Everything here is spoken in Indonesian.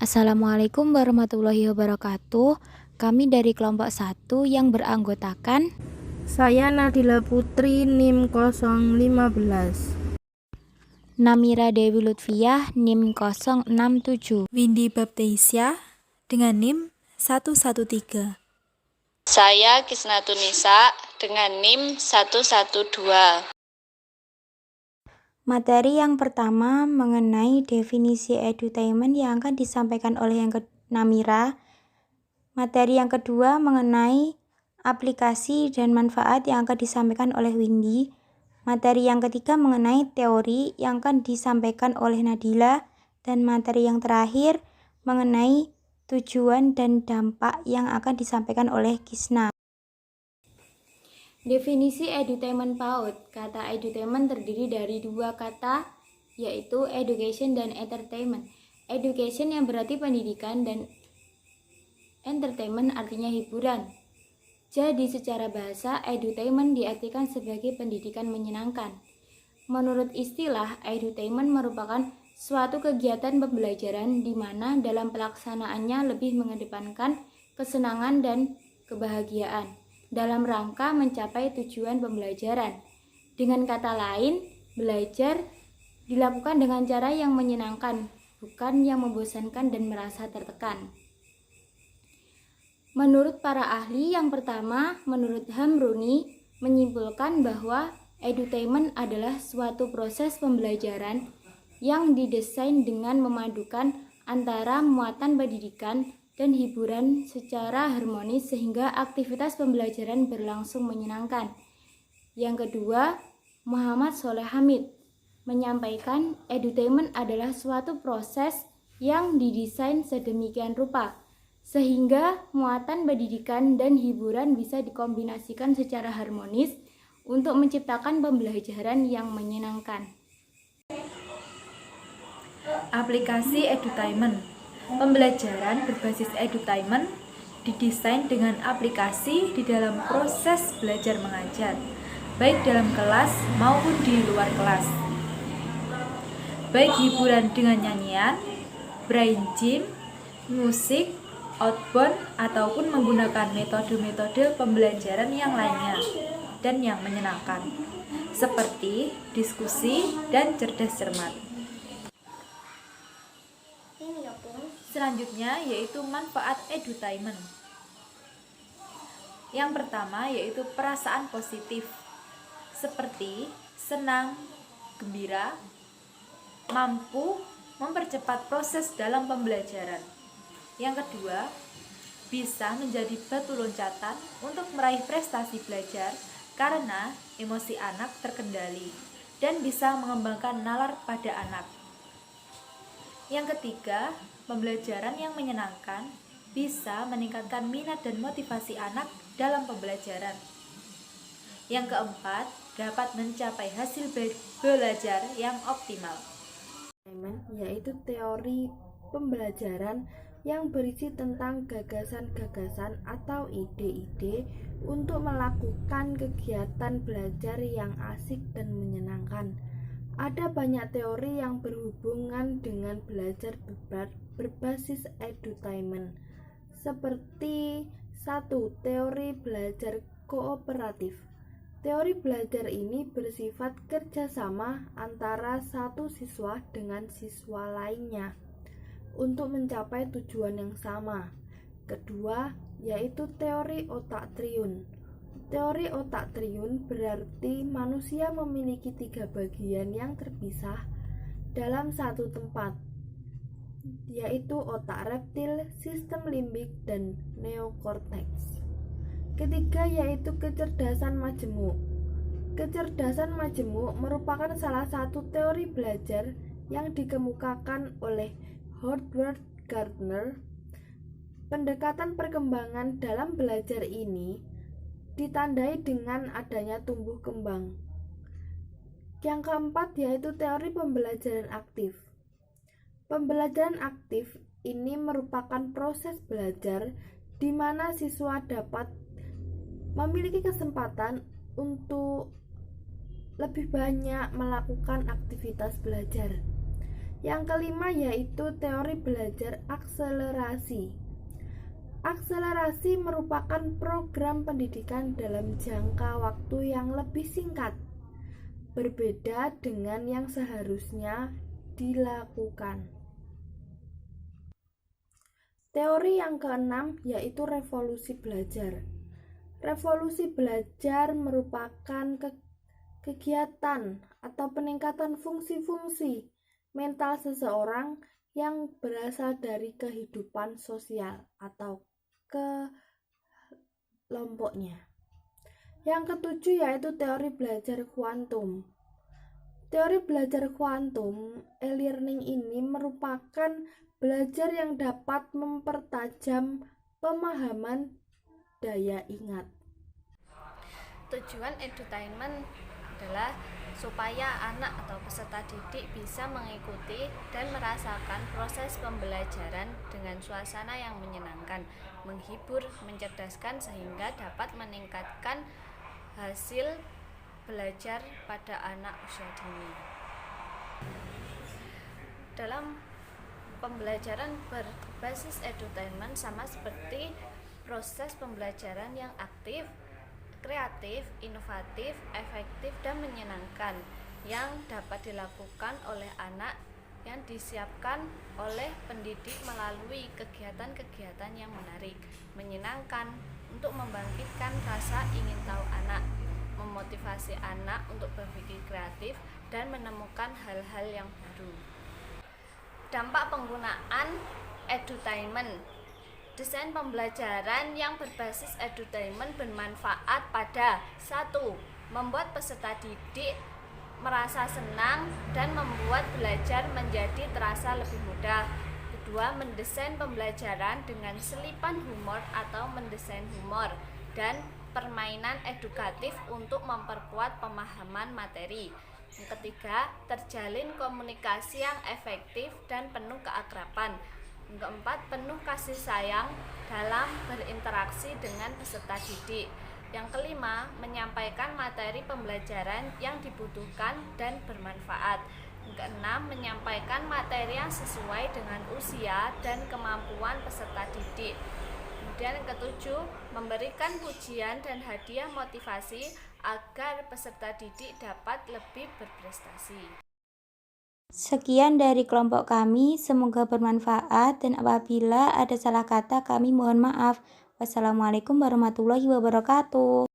Assalamualaikum warahmatullahi wabarakatuh. Kami dari kelompok 1 yang beranggotakan Saya Nadila Putri NIM 015. Namira Dewi Lutfiah NIM 067. Windy Baptisia dengan NIM 113. Saya Kisnatunisa dengan NIM 112. Materi yang pertama mengenai definisi edutainment yang akan disampaikan oleh Namira. Materi yang kedua mengenai aplikasi dan manfaat yang akan disampaikan oleh Windy. Materi yang ketiga mengenai teori yang akan disampaikan oleh Nadila. Dan materi yang terakhir mengenai tujuan dan dampak yang akan disampaikan oleh Kisna. Definisi edutainment PAUD. Kata edutainment terdiri dari dua kata, yaitu education dan entertainment. Education yang berarti pendidikan dan entertainment artinya hiburan. Jadi secara bahasa, edutainment diartikan sebagai pendidikan menyenangkan. Menurut istilah, edutainment merupakan suatu kegiatan pembelajaran di mana dalam pelaksanaannya lebih mengedepankan kesenangan dan kebahagiaan dalam rangka mencapai tujuan pembelajaran. Dengan kata lain, belajar dilakukan dengan cara yang menyenangkan, bukan yang membosankan dan merasa tertekan. Menurut para ahli, yang pertama, menurut Hamruni, menyimpulkan bahwa edutainment adalah suatu proses pembelajaran yang didesain dengan memadukan antara muatan pendidikan dan hiburan secara harmonis sehingga aktivitas pembelajaran berlangsung menyenangkan. Yang kedua, Muhammad Soleh Hamid menyampaikan edutainment adalah suatu proses yang didesain sedemikian rupa sehingga muatan pendidikan dan hiburan bisa dikombinasikan secara harmonis untuk menciptakan pembelajaran yang menyenangkan. Aplikasi edutainment. Pembelajaran berbasis edutainment didesain dengan aplikasi di dalam proses belajar mengajar, baik dalam kelas maupun di luar kelas. Baik hiburan dengan nyanyian, brain gym, musik, outbound, ataupun menggunakan metode-metode pembelajaran yang lainnya dan yang menyenangkan, seperti diskusi dan cerdas cermat. Selanjutnya yaitu manfaat edutainment. Yang pertama yaitu perasaan positif, seperti senang, gembira, mampu mempercepat proses dalam pembelajaran. Yang kedua, bisa menjadi batu loncatan untuk meraih prestasi belajar karena emosi anak terkendali dan bisa mengembangkan nalar pada anak. Yang ketiga, pembelajaran yang menyenangkan bisa meningkatkan minat dan motivasi anak dalam pembelajaran. Yang keempat, dapat mencapai hasil belajar yang optimal. Yaitu teori pembelajaran yang berisi tentang gagasan-gagasan atau ide-ide untuk melakukan kegiatan belajar yang asik dan menyenangkan. Ada banyak teori yang berhubungan dengan belajar berbasis edutainment, seperti 1. Teori belajar kooperatif. Teori belajar ini bersifat kerjasama antara satu siswa dengan siswa lainnya untuk mencapai tujuan yang sama. Kedua, yaitu teori otak triun. Teori otak triun berarti manusia memiliki 3 bagian yang terpisah dalam satu tempat, yaitu otak reptil, sistem limbik, dan neokorteks. Ketiga, yaitu kecerdasan majemuk. Kecerdasan majemuk merupakan salah satu teori belajar yang dikemukakan oleh Howard Gardner. Pendekatan perkembangan dalam belajar ini ditandai dengan adanya tumbuh kembang. Yang keempat yaitu teori pembelajaran aktif. Pembelajaran aktif ini merupakan proses belajar di mana siswa dapat memiliki kesempatan untuk lebih banyak melakukan aktivitas belajar. Yang kelima yaitu teori belajar akselerasi. Akselerasi merupakan program pendidikan dalam jangka waktu yang lebih singkat, berbeda dengan yang seharusnya dilakukan. Teori yang keenam yaitu revolusi belajar. Revolusi belajar merupakan kegiatan atau peningkatan fungsi-fungsi mental seseorang yang berasal dari kehidupan sosial atau kelompoknya. Yang ketujuh yaitu teori belajar kuantum. Teori belajar kuantum e-learning ini merupakan belajar yang dapat mempertajam pemahaman daya ingat. Tujuan edutainment adalah supaya anak atau peserta didik bisa mengikuti dan merasakan proses pembelajaran dengan suasana yang menyenangkan, menghibur, mencerdaskan sehingga dapat meningkatkan hasil belajar pada anak usia dini. Dalam pembelajaran berbasis edutainment sama seperti proses pembelajaran yang aktif, kreatif, inovatif, efektif, dan menyenangkan yang dapat dilakukan oleh anak yang disiapkan oleh pendidik melalui kegiatan-kegiatan yang menarik, menyenangkan untuk membangkitkan rasa ingin tahu anak, memotivasi anak untuk berpikir kreatif dan menemukan hal-hal yang baru. Dampak penggunaan edutainment. Desain pembelajaran yang berbasis edutainment bermanfaat pada 1. Membuat peserta didik merasa senang dan membuat belajar menjadi terasa lebih mudah. 2. Mendesain pembelajaran dengan selipan humor atau mendesain humor dan permainan edukatif untuk memperkuat pemahaman materi. Yang ketiga, terjalin komunikasi yang efektif dan penuh keakraban. Yang keempat, penuh kasih sayang dalam berinteraksi dengan peserta didik. Yang kelima, menyampaikan materi pembelajaran yang dibutuhkan dan bermanfaat. Yang keenam, menyampaikan materi yang sesuai dengan usia dan kemampuan peserta didik. Kemudian yang ketujuh, memberikan pujian dan hadiah motivasi agar peserta didik dapat lebih berprestasi. Sekian dari kelompok kami, semoga bermanfaat dan apabila ada salah kata kami mohon maaf. Wassalamualaikum warahmatullahi wabarakatuh.